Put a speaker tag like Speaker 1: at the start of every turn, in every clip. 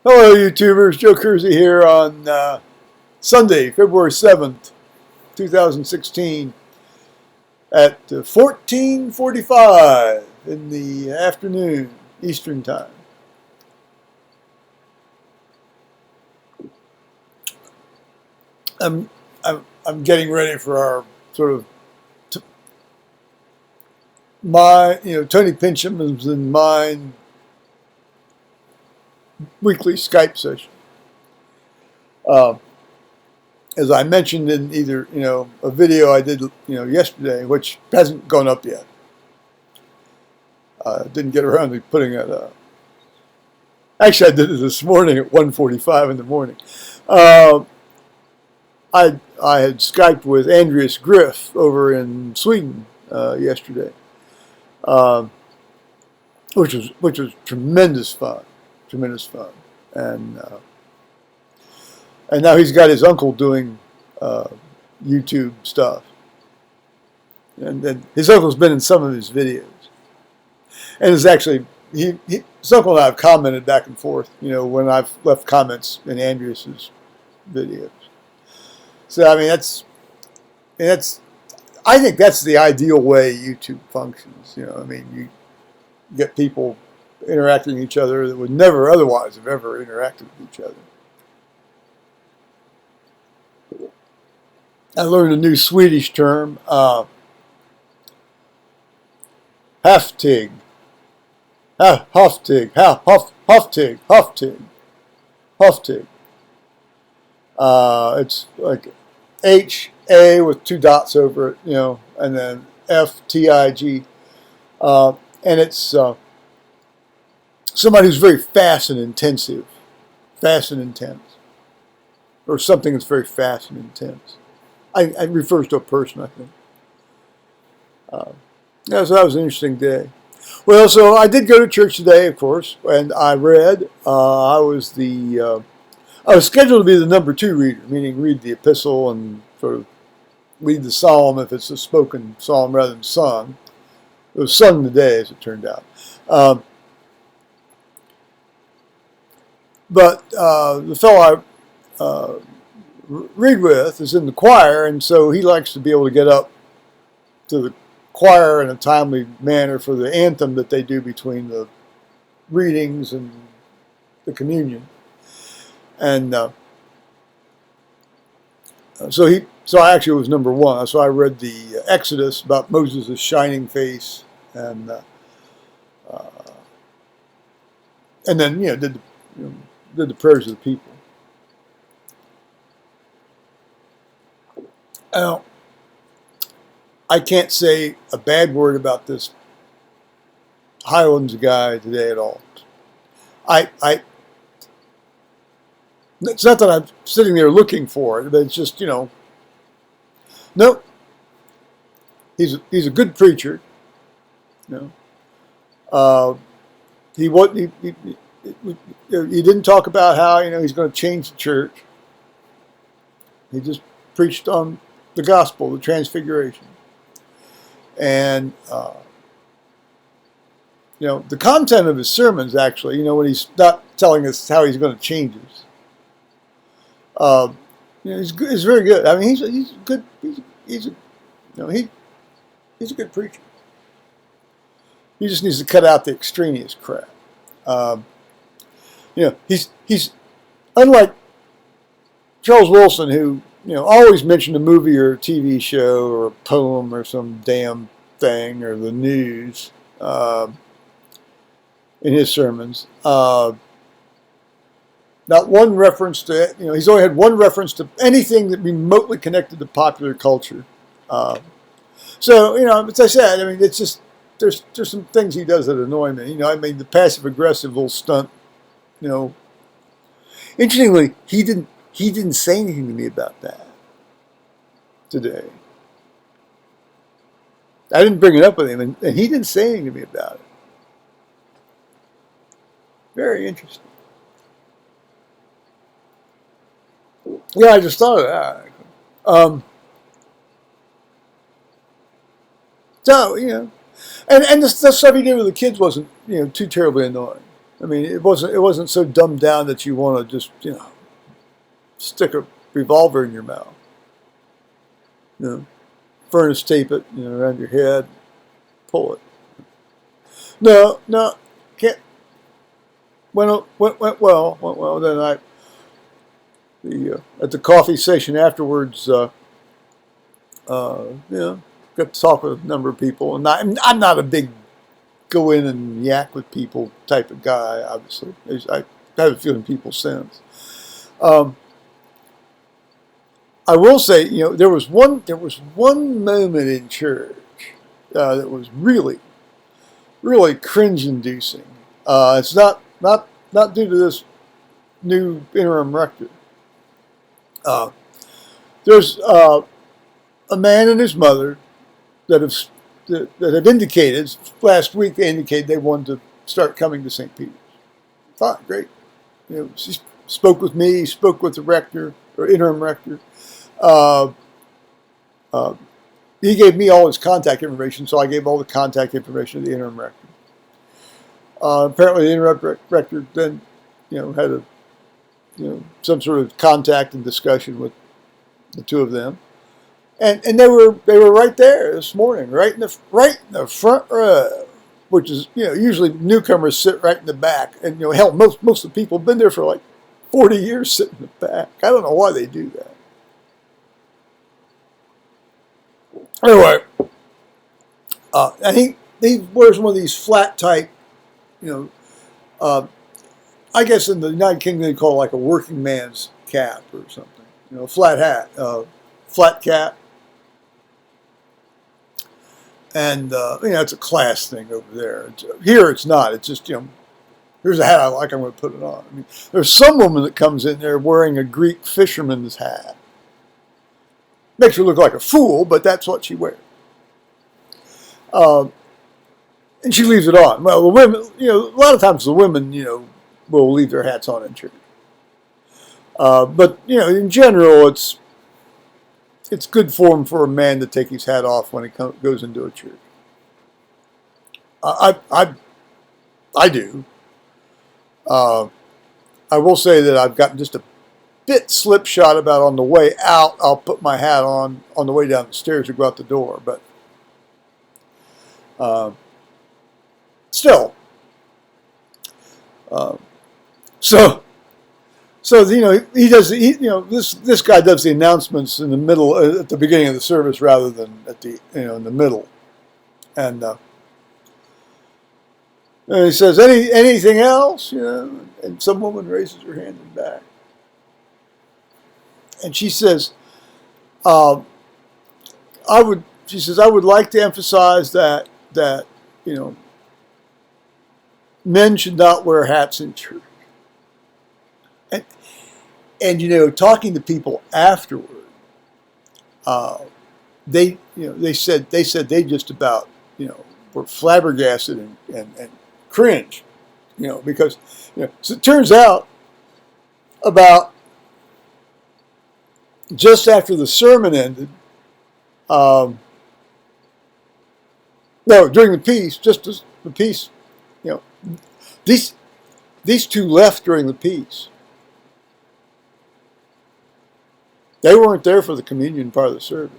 Speaker 1: Hello, YouTubers. Joe Kersey here on Sunday, February 7th, 2016 at 14:45 in the afternoon, Eastern Time. I'm, I'm getting ready for our sort of Tony Pincham's and mine weekly Skype session. As I mentioned in either, a video I did, yesterday, which hasn't gone up yet. Didn't get around to putting it up. Actually, I did it this morning at 1:45 in the morning. I had Skyped with Andreas Griff over in Sweden yesterday, which was tremendous fun, and now he's got his uncle doing YouTube stuff, and then his uncle's been in some of his videos, and it's actually his uncle and I have commented back and forth, when I've left comments in Andreas's videos. So I mean I think that's the ideal way YouTube functions. I mean, you get people interacting with each other that would never otherwise have ever interacted with each other. I learned a new Swedish term, haftig, hoftig, hoftig. It's like H-A with two dots over it, and then F-T-I-G. And it's somebody who's very fast and intense, or something that's very fast and intense. It refers to a person, I think. So that was an interesting day. Well, so I did go to church today, of course, and I read. I was scheduled to be the number 2 reader, meaning read the epistle and sort of lead the psalm if it's a spoken psalm rather than sung. It was sung today, as it turned out. But the fellow I read with is in the choir, and so he likes to be able to get up to the choir in a timely manner for the anthem that they do between the readings and the communion. And so I actually was number 1. So I read the Exodus about Moses' shining face, and then did the prayers of the people. Now, I can't say a bad word about this Highlands guy today at all. It's not that I'm sitting there looking for it, but it's just, nope. He's a good preacher. He didn't talk about how he's going to change the church. He just preached on the gospel, the transfiguration, and the content of his sermons actually, when he's not telling us how he's going to change us. He's very good. I mean, he's good. He's a good preacher. He just needs to cut out the extraneous crap. He's unlike Charles Wilson, who always mentioned a movie or a TV show or a poem or some damn thing or the news in his sermons. Not one reference to, he's only had one reference to anything that remotely connected to popular culture. So, as I said, I mean, it's just, there's some things he does that annoy me. I mean, the passive-aggressive little stunt, Interestingly, he didn't say anything to me about that today. I didn't bring it up with him, and he didn't say anything to me about it. Very interesting. Yeah, I just thought of that. So, and the stuff he did with the kids wasn't, too terribly annoying. I mean, it wasn't so dumbed down that you want to just, stick a revolver in your mouth. Furnace tape it, around your head, pull it. No, can't. Went well. Then at the coffee session afterwards, got to talk with a number of people, and I'm not a big go in and yak with people type of guy. Obviously, I have a feeling people sense. I will say, there was one moment in church that was really, really cringe-inducing. It's not due to this new interim rector. There's a man and his mother that have indicated last week. They indicated they wanted to start coming to St. Peter's. Fine, great. She spoke with me. Spoke with the rector or interim rector. He gave me all his contact information, so I gave all the contact information to the interim rector. Apparently, the interim rector then, had some sort of contact and discussion with the two of them, and they were right there this morning, right in the front row, which is usually newcomers sit right in the back, and hell, most of the people have been there for like 40 years sitting in the back. I don't know why they do that. Anyway, and he wears one of these flat type, I guess in the United Kingdom they call it like a working man's cap or something, flat hat, flat cap. And, it's a class thing over there. Here it's not. It's just, here's a hat I like, I'm going to put it on. I mean, there's some woman that comes in there wearing a Greek fisherman's hat. Makes her look like a fool, but that's what she wears. And she leaves it on. Well, the women, a lot of times the women, will leave their hats on in church. But, in general, it's good form for a man to take his hat off when he goes into a church. I do. I will say that I've gotten just a bit slipshod about on the way out. I'll put my hat on the way down the stairs to go out the door, but still. So he does. This guy does the announcements in the middle, at the beginning of the service, rather than at the in the middle, and he says anything else, and some woman raises her hand in the back, and she says, I would like to emphasize that men should not wear hats in church. And talking to people afterward, they said they just about were flabbergasted and cringe, because so it turns out about just after the sermon ended, no, during the piece, just as the piece, these two left during the piece. They weren't there for the communion part of the service.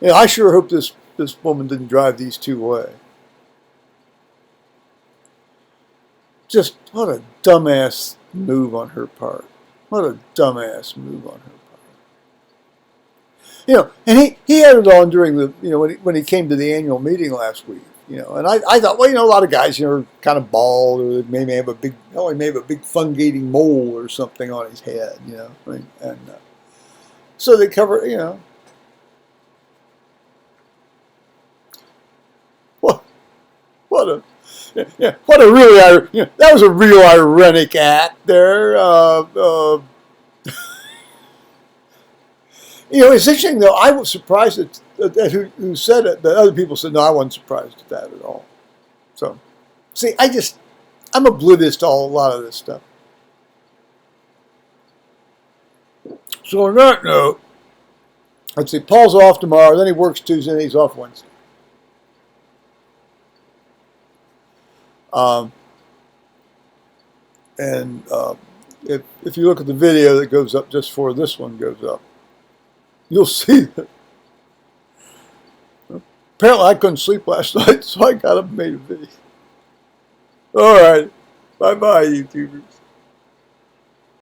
Speaker 1: I sure hope this woman didn't drive these two away. Just what a dumbass move on her part. What a dumbass move on her part. And he had it on during the when he came to the annual meeting last week. And I thought, well, a lot of guys are kind of bald, or they may have a big fungating mole or something on his head. And so they cover, what a really, that was a real ironic act there. It's interesting though. I was surprised at who said it, but other people said no. I wasn't surprised at that at all. So, see, I'm oblivious to a lot of this stuff. So on that note, let's see, Paul's off tomorrow, then he works Tuesday, and he's off Wednesday. And if you look at the video that goes up just before this one goes up, you'll see that. Apparently I couldn't sleep last night, so I got up and made a video. All right. Bye-bye, YouTubers.